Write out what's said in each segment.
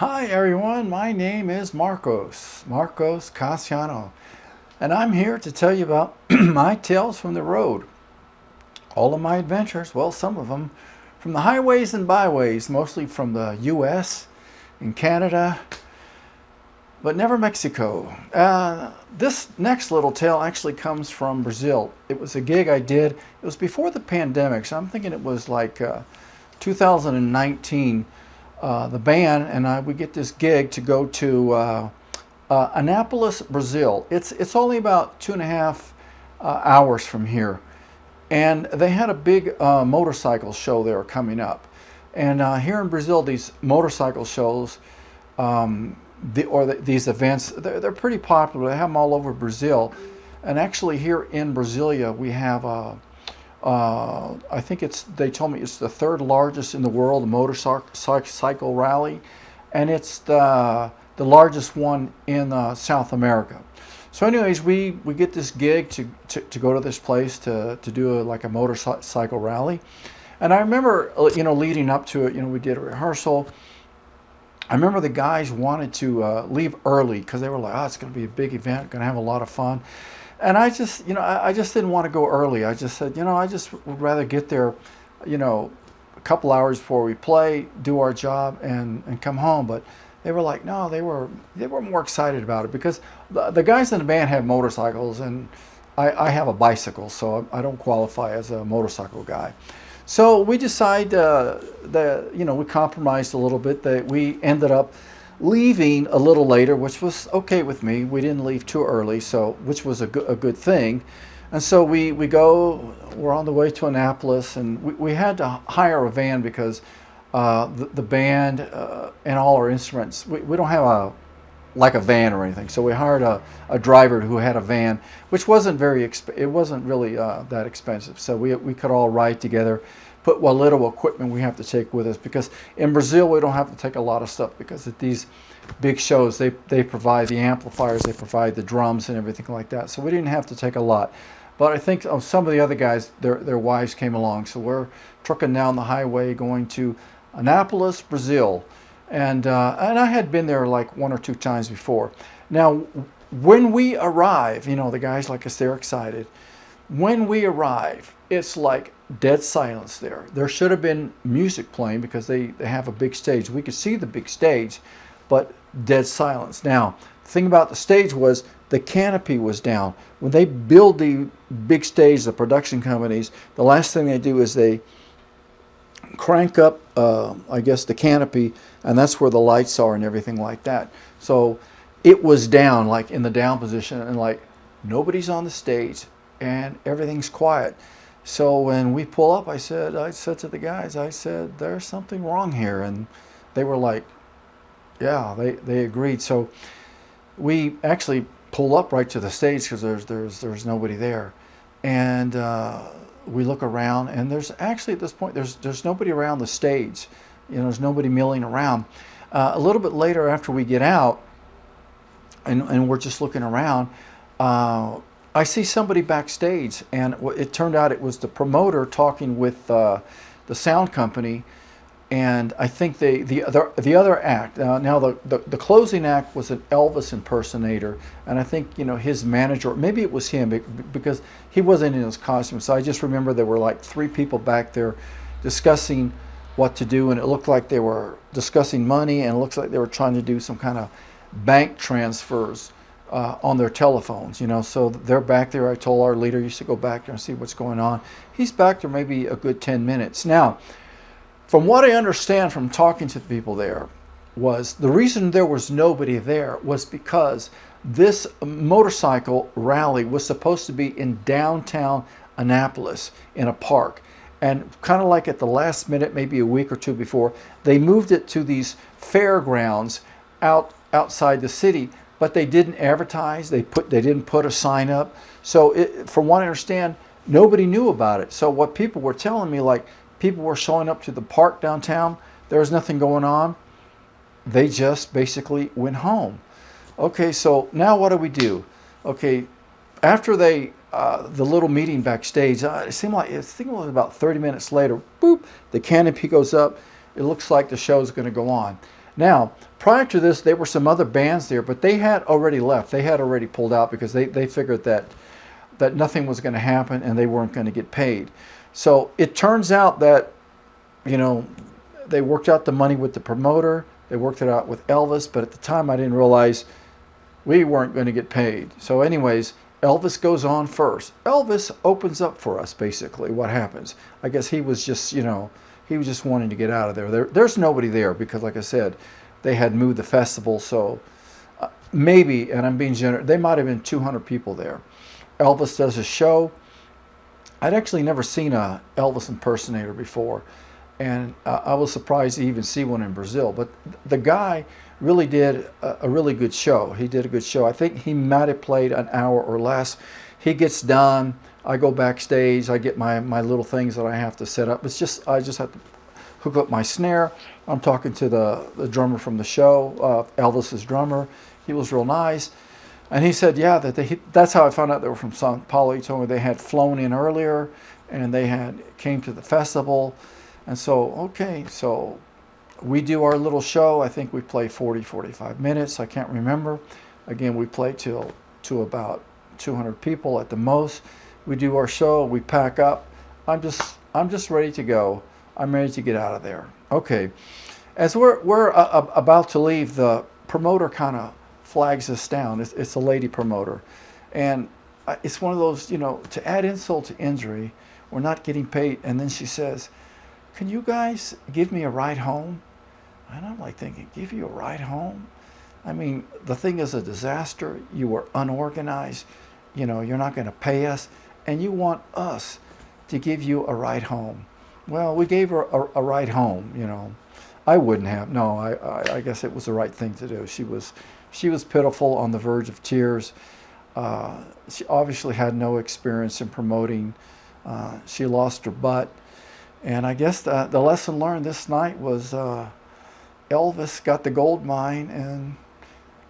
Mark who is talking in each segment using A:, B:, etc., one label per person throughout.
A: Hi everyone, my name is Marcos Casiano, and I'm here to tell you about my tales from the road. All of my adventures, well, some of them from the highways and byways, mostly from the US and Canada, but never Mexico. This next little tale actually comes from Brazil. It was a gig I did. It was before the pandemic, so I'm thinking it was like 2019. The band and I, we get this gig to go to Anápolis, Brazil. It's only about 2.5 hours from here, and they had a big motorcycle show there coming up. And here in Brazil, these motorcycle shows, these events, they're pretty popular. They have them all over Brazil, and actually here in Brasilia, we have I think they told me it's the third largest in the world motorcycle rally, and it's the largest one in South America. So anyways, we get this gig to go to this place to do like a motorcycle rally. And I remember, leading up to it, we did a rehearsal. I remember the guys wanted to leave early because they were like, oh, it's going to be a big event, going to have a lot of fun. And I just, I just didn't want to go early. I just said, I just would rather get there, a couple hours before we play, do our job, and come home. But they were like, no, they were more excited about it because the guys in the band have motorcycles, and I have a bicycle, so I don't qualify as a motorcycle guy. So we decided that, we compromised a little bit. That we ended up leaving a little later, which was okay with me. We didn't leave too early, which was a good thing. And so we're on the way to Anápolis, and we had to hire a van because the band and all our instruments, we don't have a van or anything. So we hired a driver who had a van, which wasn't it wasn't really that expensive. So we could all ride together, put what little equipment we have to take with us, because in Brazil we don't have to take a lot of stuff, because at these big shows they provide the amplifiers, they provide the drums and everything like that. So we didn't have to take a lot. But I think some of the other guys, their wives came along. So we're trucking down the highway going to Anápolis, Brazil. And I had been there like 1 or 2 times before. Now, when we arrive, the guys, like us, they're excited. When we arrive, it's like dead silence there. There should have been music playing because they have a big stage. We could see the big stage, but dead silence. Now, the thing about the stage was the canopy was down. When they build the big stage, the production companies, the last thing they do is they crank up, the canopy, and that's where the lights are and everything like that. So it was down, like in the down position, and like nobody's on the stage and everything's quiet. So when we pull up, I said to the guys, there's something wrong here. And they were like, yeah, they agreed. So we actually pull up right to the stage because there's nobody there. And we look around, and there's actually at this point there's nobody around the stage. There's nobody milling around. A little bit later, after we get out, and we're just looking around, I see somebody backstage, and it turned out it was the promoter talking with the sound company, and I think the other act. Now the closing act was an Elvis impersonator, and I think his manager, maybe it was him, because he wasn't in his costume. So I just remember there were like 3 people back there discussing what to do, and it looked like they were discussing money, and it looks like they were trying to do some kind of bank transfers on their telephones, so they're back there. I told our leader, you should go back there and see what's going on. He's back there maybe a good 10 minutes. Now, from what I understand from talking to the people there, was the reason there was nobody there was because this motorcycle rally was supposed to be in downtown Anápolis in a park. And kind of like at the last minute, maybe a week or 2 before, they moved it to these fairgrounds outside the city. But they didn't advertise. They didn't put a sign up. So from what I understand, nobody knew about it. So what people were telling me, like people were showing up to the park downtown, there was nothing going on. They just basically went home. Okay, so now what do we do? Okay, after the little meeting backstage, it seemed like, I think it was about 30 minutes later, boop, the canopy goes up. It looks like the show's going to go on. Now, prior to this, there were some other bands there, but they had already left. They had already pulled out because they figured that nothing was going to happen and they weren't going to get paid. So it turns out that, you know, they worked out the money with the promoter. They worked it out with Elvis, but at the time I didn't realize we weren't going to get paid. So anyways, Elvis goes on first. Elvis opens up for us, basically, what happens. I guess he was just, you know, he was just wanting to get out of there. There's nobody there because, like I said, they had moved the festival. So maybe, and I'm being generous, they might have been 200 people there. Elvis does a show. I'd actually never seen a Elvis impersonator before. And I was surprised to even see one in Brazil. But the guy really did a really good show. He did a good show. I think he might have played an hour or less. He gets done. I go backstage. I get my little things that I have to set up. It's just I just have to hook up my snare. I'm talking to the drummer from the show, Elvis's drummer. He was real nice. And he said, yeah, that's how I found out they were from Sao Paulo. He told me they had flown in earlier and they came to the festival. And so, okay, so we do our little show. I think we play 40, 45 minutes. I can't remember. Again, we play to about 200 people at the most. We do our show. We pack up. I'm just ready to go. I'm ready to get out of there. Okay, as we're about to leave, the promoter kind of flags us down. It's a lady promoter, and it's one of those, you know, to add insult to injury, we're not getting paid, and then she says, can you guys give me a ride home? And I'm like thinking, give you a ride home? I mean, the thing is a disaster. You were unorganized. You know, you're not going to pay us. And you want us to give you a ride home. Well, we gave her a ride home, you know. I wouldn't have. No, I guess it was the right thing to do. She was pitiful, on the verge of tears. She obviously had no experience in promoting. She lost her butt. And I guess the lesson learned this night was Elvis got the gold mine and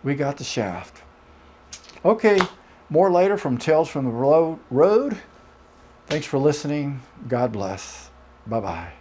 A: we got the shaft. Okay, more later from Tales from the Road. Thanks for listening. God bless. Bye-bye.